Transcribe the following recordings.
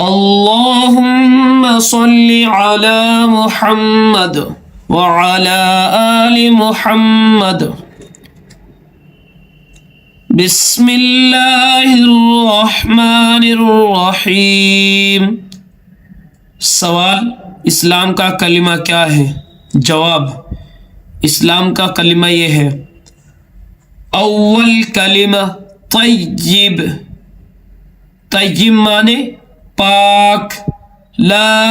اللهم صل على محمد وعلى آل محمد بسم اللہ الرحمن الرحیم۔ سوال: اسلام کا کلمہ کیا ہے؟ جواب: اسلام کا کلمہ یہ ہے: اول کلمہ طیب، طیب مانے پاک، لا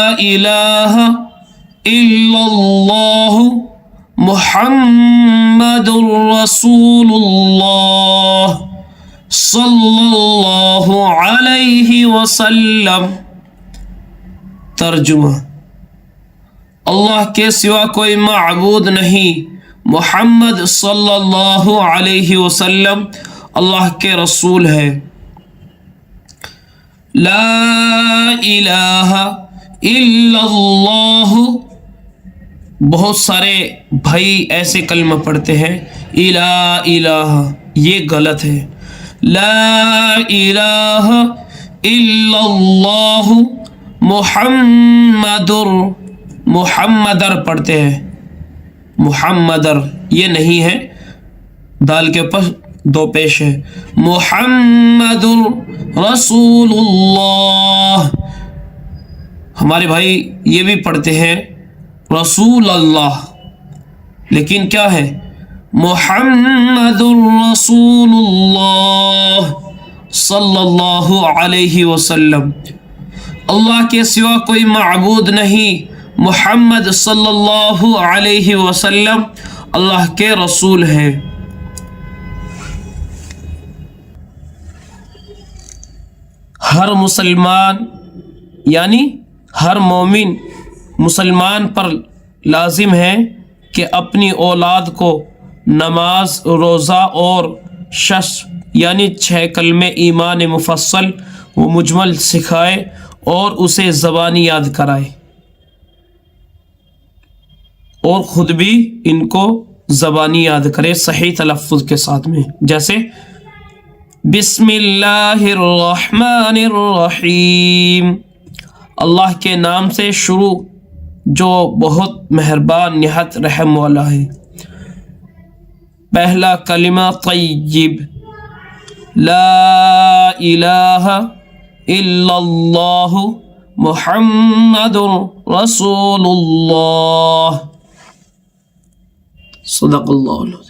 الہ الا اللہ محمد رسول اللہ صلی اللہ علیہ وسلم۔ ترجمہ: اللہ کے سوا کوئی معبود نہیں، محمد صلی اللہ علیہ وسلم اللہ کے رسول ہے۔ لا الہ الا اللہ، بہت سارے بھائی ایسے کلمہ پڑھتے ہیں الہ، یہ غلط ہے۔ لا الہ الا اللہ محمدر پڑھتے ہیں، محمدر یہ نہیں ہے، دال کے اوپر دو پیش ہے۔ محمد رسول اللہ، ہمارے بھائی یہ بھی پڑھتے ہیں رسول اللہ، لیکن کیا ہے؟ محمد رسول اللہ صلی اللہ علیہ وسلم۔ اللہ کے سوا کوئی معبود نہیں، محمد صلی اللہ علیہ وسلم اللہ کے رسول ہیں۔ ہر مسلمان یعنی ہر مومن مسلمان پر لازم ہے کہ اپنی اولاد کو نماز، روزہ اور یعنی 6 کلمے ایمان مفصل و مجمل سکھائے اور اسے زبانی یاد کرائے، اور خود بھی ان کو زبانی یاد کرے صحیح تلفظ کے ساتھ میں، جیسے بسم اللہ الرحمن الرحیم، اللہ کے نام سے شروع جو بہت مہربان نہایت رحم والا ہے۔ پہلا کلمہ طیب، لا الہ الا اللہ محمد رسول اللہ۔ صدق اللہ۔